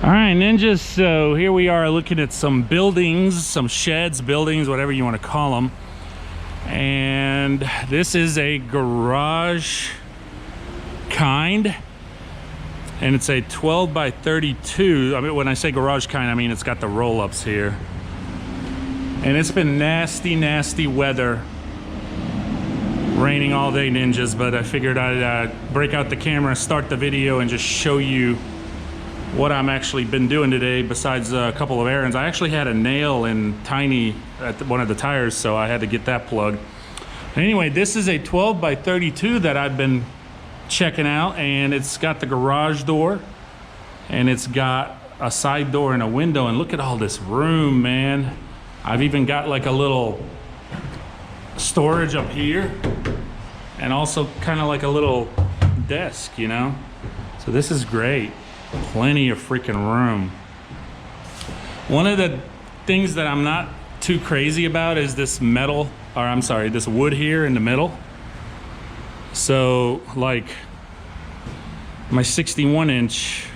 All right, ninjas, so here we are looking at some buildings, some sheds, buildings, whatever you want to call them. And this is a garage kind, and it's a 12 by 32. I mean, when I say garage kind, I mean it's got the roll-ups here. And it's been nasty, nasty weather. Raining all day, ninjas, but I figured I'd break out the camera, start the video, and just show you what I'm actually been doing today besides a couple of errands. I actually had a nail in tiny at one of the tires, so I had to get that plugged. Anyway, this is a 12 by 32 that I've been checking out, and it's got the garage door and it's got a side door and a window, and look at all this room, man. I've even got like a little storage up here and also kind of like a little desk, you know? So this is great. Plenty of freaking room. One of the things that I'm not too crazy about is this metal, or I'm sorry, this wood here in the middle. So like my 61-inch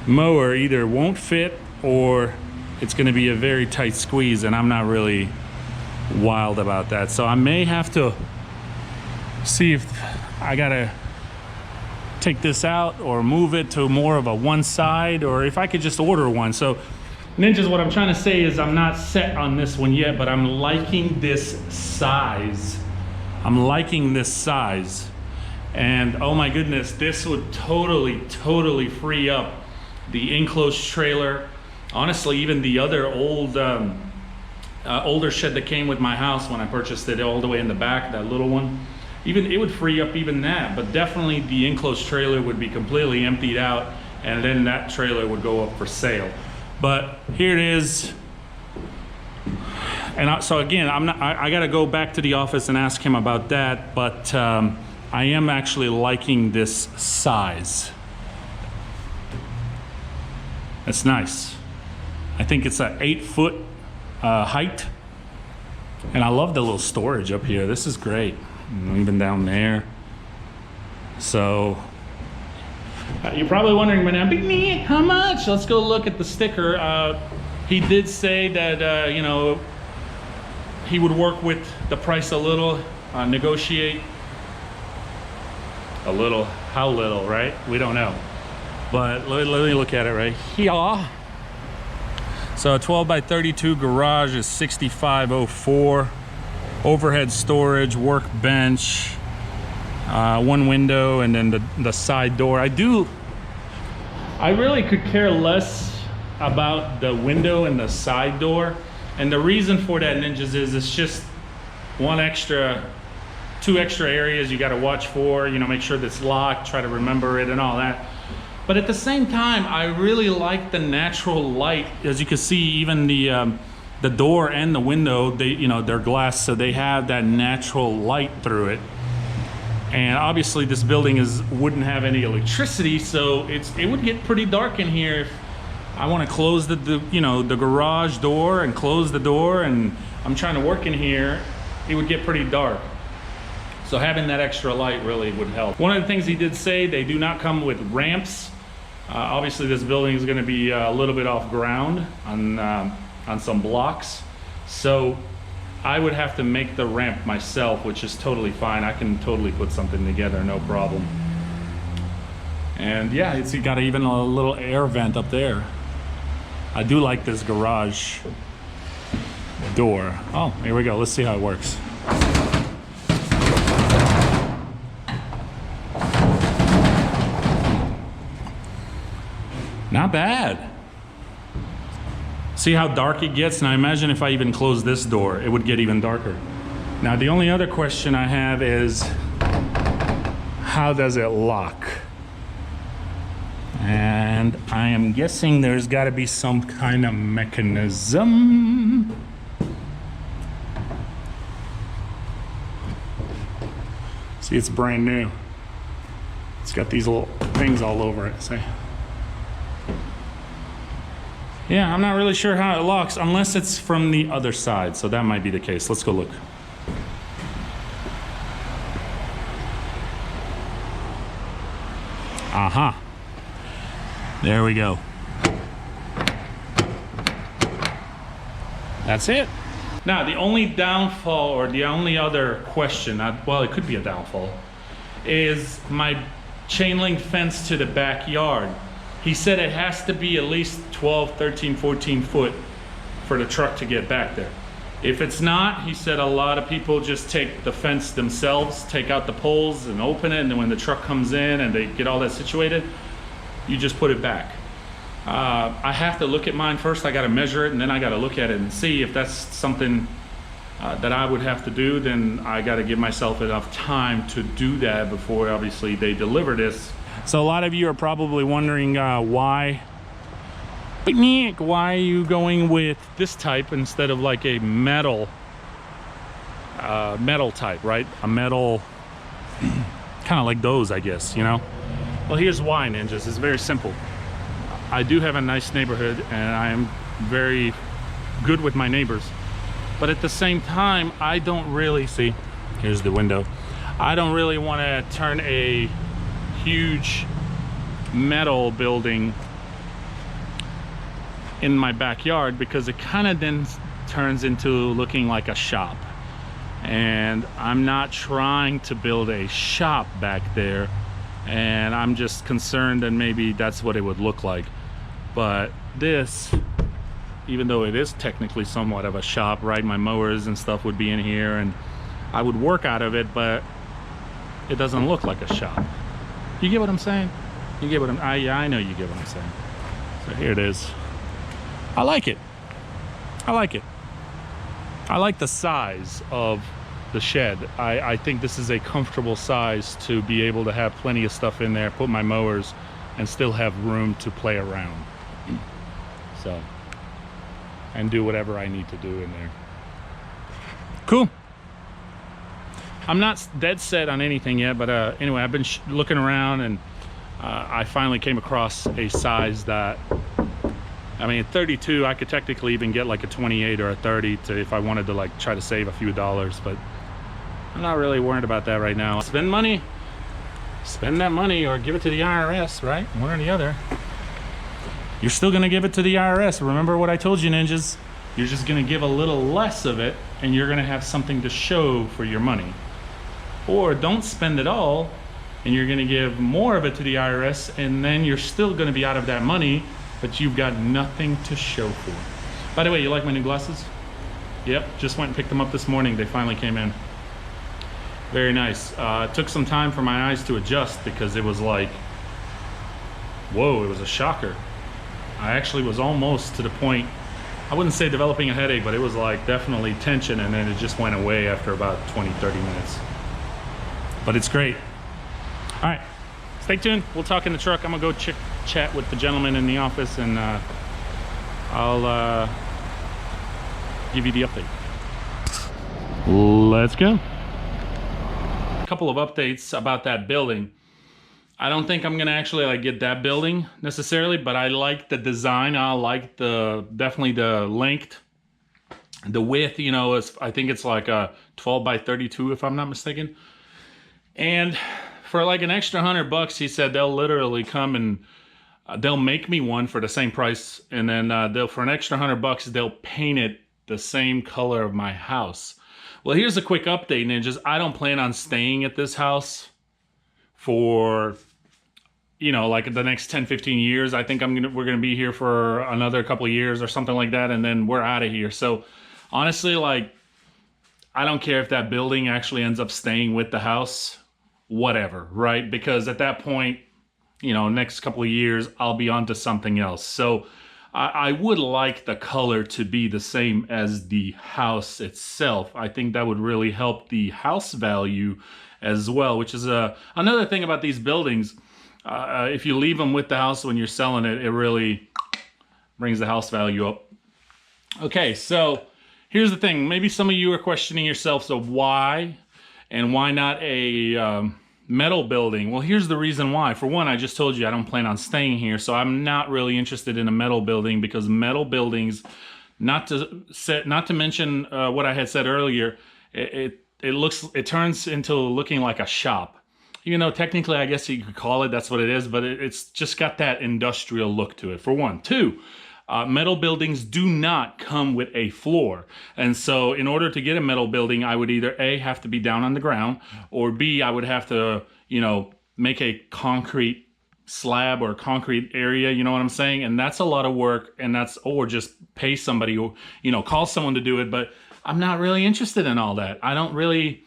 mower either won't fit or it's going to be a very tight squeeze, and I'm not really wild about that. So I may have to see if I gotta take this out or move it to more of a one side, or if I could just order one. So ninjas, what I'm trying to say is I'm not set on this one yet, but I'm liking this size. I'm liking this size. And oh my goodness, this would totally free up the enclosed trailer. Honestly, even the other old older shed that came with my house when I purchased it, all the way in the back, that little one, even it would free up even that. But definitely the enclosed trailer would be completely emptied out, and then that trailer would go up for sale. But here it is. And so again, I got to go back to the office and ask him about that, but I am actually liking this size. That's nice. I think it's an 8-foot height, and I love the little storage up here. This is great. Even down there. So you're probably wondering right now, big man, how much? Let's go look at the sticker. He did say that you know, he would work with the price a little, negotiate a little. How little, right? We don't know, but let me look at it right here. So a 12 by 32 garage is $65.04. Overhead storage, workbench, one window, and then the side door. I really could care less about the window and the side door. And the reason for that, ninjas, is it's just two extra areas you got to watch for, you know, make sure that it's locked, try to remember it and all that. But at the same time, I really like the natural light. As you can see, even the door and the window, they're glass, so they have that natural light through it. And obviously this building wouldn't have any electricity, so it would get pretty dark in here if I want to close the garage door and close the door and I'm trying to work in here. It would get pretty dark. So having that extra light really would help. One of the things he did say, they do not come with ramps. Obviously this building is going to be a little bit off ground on some blocks, so I would have to make the ramp myself, which is totally fine. I can totally put something together, no problem. And yeah, it's got even a little air vent up there. I do like this garage door. Oh, here we go. Let's see how it works. Not bad. See how dark it gets? Now imagine if I even close this door, it would get even darker. Now the only other question I have is, how does it lock? And I am guessing there's got to be some kind of mechanism. See, it's brand new. It's got these little things all over it, see? Yeah, I'm not really sure how it locks unless it's from the other side, so that might be the case. Let's go look. Aha. There we go. That's it. Now, the only downfall, or the only other question, well, it could be a downfall, is my chain link fence to the backyard. He said it has to be at least 12, 13, 14 foot for the truck to get back there. If it's not, he said a lot of people just take the fence themselves, take out the poles and open it, and then when the truck comes in and they get all that situated, you just put it back. I have to look at mine first. I got to measure it, and then I got to look at it and see if that's something that I would have to do. Then I got to give myself enough time to do that before obviously they deliver this. So a lot of you are probably wondering why are you going with this type instead of like a metal type, right? A metal, kind of like those, I guess, you know? Well, here's why, ninjas. It's very simple. I do have a nice neighborhood, and I am very good with my neighbors. But at the same time, I don't really see, here's the window. I don't really want to turn a huge metal building in my backyard, because it kind of then turns into looking like a shop. And I'm not trying to build a shop back there, and I'm just concerned that maybe that's what it would look like. But this, even though it is technically somewhat of a shop, right? My mowers and stuff would be in here and I would work out of it, but it doesn't look like a shop. You get what I'm saying? You get what I know you get what I'm saying. So here it is. I like it. I like it. I like the size of the shed. I think this is a comfortable size to be able to have plenty of stuff in there, put my mowers, and still have room to play around. So, and do whatever I need to do in there. Cool. I'm not dead set on anything yet, but anyway, I've been looking around, and I finally came across a size that, I mean, at 32, I could technically even get like a 28 or a 30 to, if I wanted to like try to save a few dollars, but I'm not really worried about that right now. Spend money, spend that money, or give it to the IRS, right? One or the other. You're still gonna give it to the IRS. Remember what I told you, ninjas. You're just gonna give a little less of it, and you're gonna have something to show for your money. Or don't spend it all, and you're gonna give more of it to the IRS, and then you're still gonna be out of that money, but you've got nothing to show for. By the way, you like my new glasses? Yep, just went and picked them up this morning. They finally came in. Very nice. It took some time for my eyes to adjust, because it was like, whoa, it was a shocker. I actually was almost to the point, I wouldn't say developing a headache, but it was like definitely tension, and then it just went away after about 20, 30 minutes. But it's great. All right, stay tuned. We'll talk in the truck. I'm gonna go chat with the gentleman in the office, and I'll give you the update. Let's go. A couple of updates about that building. I don't think I'm gonna actually like get that building necessarily, but I like the design. I like definitely the length, the width. You know, I think it's like a 12 by 32 if I'm not mistaken. And for like an extra $100, he said they'll literally come and they'll make me one for the same price, and then for an extra $100 they'll paint it the same color of my house. Well, here's a quick update, ninjas. I don't plan on staying at this house for, you know, like the next 10-15 years. I think we're gonna be here for another couple of years or something like that, and then we're out of here. So honestly, like, I don't care if that building actually ends up staying with the house, whatever, right? Because at that point, you know, next couple of years I'll be on to something else. So I would like the color to be the same as the house itself. I think that would really help the house value as well, which is another thing about these buildings. If you leave them with the house when you're selling it, it really brings the house value up. Okay, so here's the thing. Maybe some of you are questioning yourself, so why? And why not a metal building? Well, here's the reason why. For one, I just told you I don't plan on staying here, so I'm not really interested in a metal building, because metal buildings, not to mention what I had said earlier, it turns into looking like a shop. Even though technically I guess you could call it, that's what it is, but it's just got that industrial look to it, for one. Two, Metal buildings do not come with a floor. And so in order to get a metal building, I would either A, have to be down on the ground, or B, I would have to, make a concrete slab or concrete area, you know what I'm saying? And that's a lot of work, and or just pay somebody or, call someone to do it. But I'm not really interested in all that. I don't really,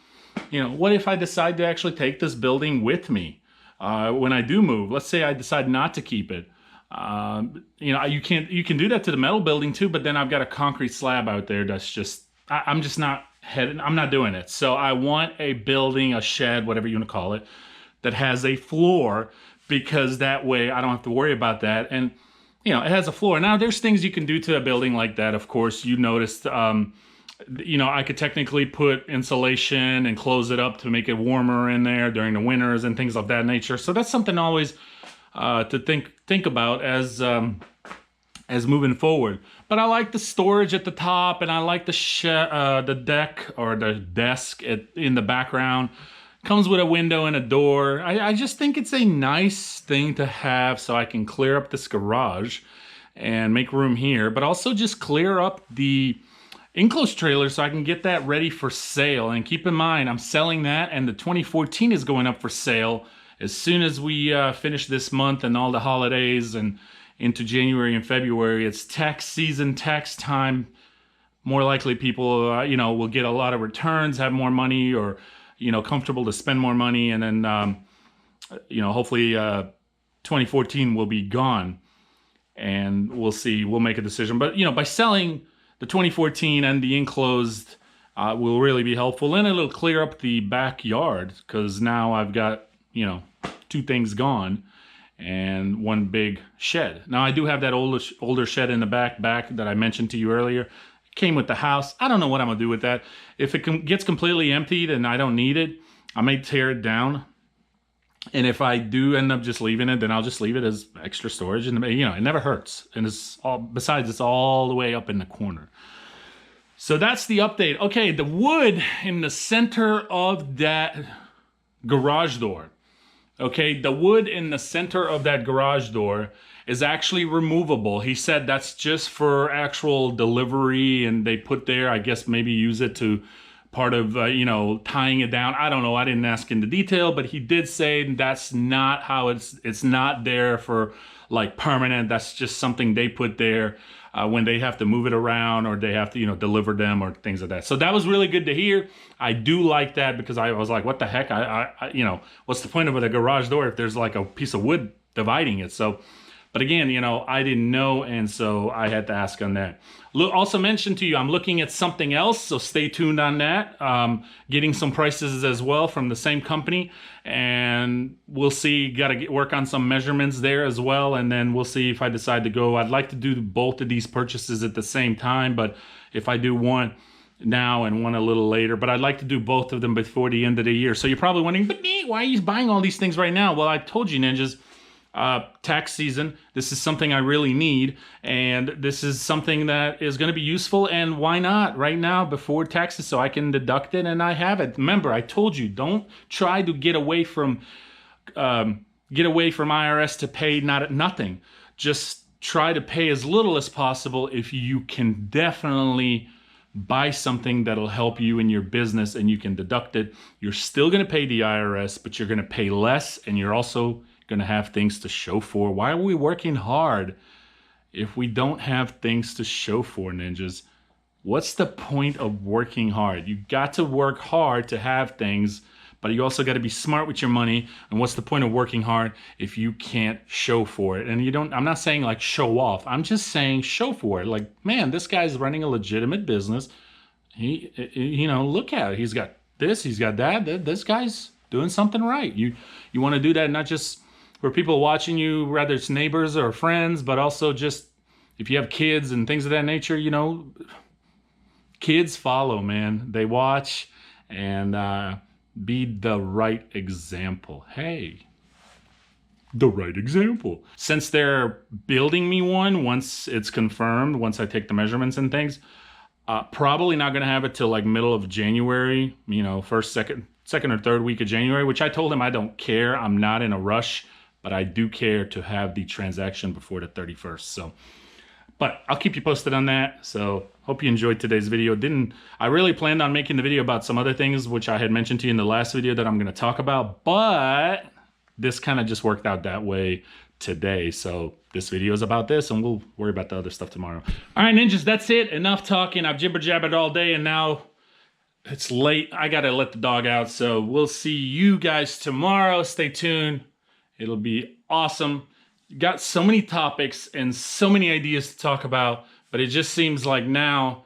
what if I decide to actually take this building with me when I do move? Let's say I decide not to keep it. You can do that to the metal building too, but then I've got a concrete slab out there that's just, I'm just not heading, I'm not doing it. So I want a building, a shed, whatever you want to call it, that has a floor, because that way I don't have to worry about that. And, it has a floor. Now there's things you can do to a building like that. Of course, you noticed, I could technically put insulation and close it up to make it warmer in there during the winters and things of that nature. So that's something always to think about as moving forward. But I like the storage at the top, and I like the deck or the desk in the background. Comes with a window and a door. I just think it's a nice thing to have, so I can clear up this garage and make room here, but also just clear up the enclosed trailer so I can get that ready for sale. And keep in mind, I'm selling that, and the 2014 is going up for sale as soon as we finish this month and all the holidays and into January and February. It's tax season, tax time. More likely people, will get a lot of returns, have more money, or, comfortable to spend more money. And then, hopefully 2014 will be gone, and we'll see, we'll make a decision. But, by selling the 2014 and the enclosed will really be helpful. And it'll clear up the backyard, because now I've got, two things gone and one big shed. Now I do have that older shed in the back that I mentioned to you earlier. It came with the house. I don't know what I'm gonna do with that. If it gets completely emptied and I don't need it, I may tear it down. And if I do end up just leaving it, then I'll just leave it as extra storage. And it never hurts. And it's all the way up in the corner. So that's the update. Okay, the wood in the center of that garage door. Okay, the wood in the center of that garage door is actually removable. He said that's just for actual delivery, and they put there, I guess maybe use it to part of, tying it down. I don't know. I didn't ask into detail, but he did say that's not how it's not there for like permanent. That's just something they put there when they have to move it around, or they have to, deliver them or things like that. So that was really good to hear. I do like that, because I was like, what the heck? I what's the point of a garage door if there's like a piece of wood dividing it? So, but again, I didn't know, and so I had to ask on that. Also mentioned to you, I'm looking at something else, so stay tuned on that. Getting some prices as well from the same company, and we'll see. Got to work on some measurements there as well, and then we'll see if I decide to go. I'd like to do both of these purchases at the same time, but if I do one now and one a little later, but I'd like to do both of them before the end of the year. So you're probably wondering, but why are you buying all these things right now? Well, I told you, ninjas. Tax season. This is something I really need, and this is something that is going to be useful, and why not right now before taxes, so I can deduct it and I have it. Remember, I told you, don't try to get away from IRS to pay nothing. Just try to pay as little as possible. If you can definitely buy something that'll help you in your business and you can deduct it, you're still going to pay the IRS, but you're going to pay less, and you're also going to have things to show for. Why are we working hard if we don't have things to show for, ninjas? What's the point of working hard? You got to work hard to have things, but you also got to be smart with your money. And what's the point of working hard if you can't show for it? And I'm not saying like show off. I'm just saying show for it. Like, man, this guy's running a legitimate business. Look at it. He's got this, he's got that. This guy's doing something right. You want to do that, not just for people watching you, whether it's neighbors or friends, but also just if you have kids and things of that nature, kids follow, man. They watch, and be the right example. Hey, the right example. Since they're building me one, once it's confirmed, once I take the measurements and things, probably not going to have it till like middle of January, first, second or third week of January, which I told him I don't care. I'm not in a rush, but I do care to have the transaction before the 31st. So But I'll keep you posted on that. So hope you enjoyed today's video. I really planned on making the video about some other things, which I had mentioned to you in the last video that I'm going to talk about, but this kind of just worked out that way today. So this video is about this, and we'll worry about the other stuff tomorrow. All right, ninjas, that's it. Enough talking. I've jibber-jabbered all day, and now it's late. I got to let the dog out. So we'll see you guys tomorrow. Stay tuned. It'll be awesome. Got so many topics and so many ideas to talk about, but it just seems like now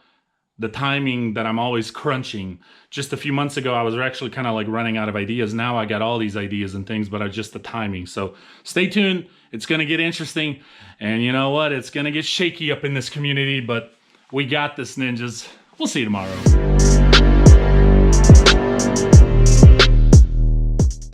the timing that I'm always crunching. Just a few months ago, I was actually kind of like running out of ideas. Now I got all these ideas and things, but I just the timing. So stay tuned. It's going to get interesting. And you know what? It's going to get shaky up in this community, but we got this, ninjas. We'll see you tomorrow.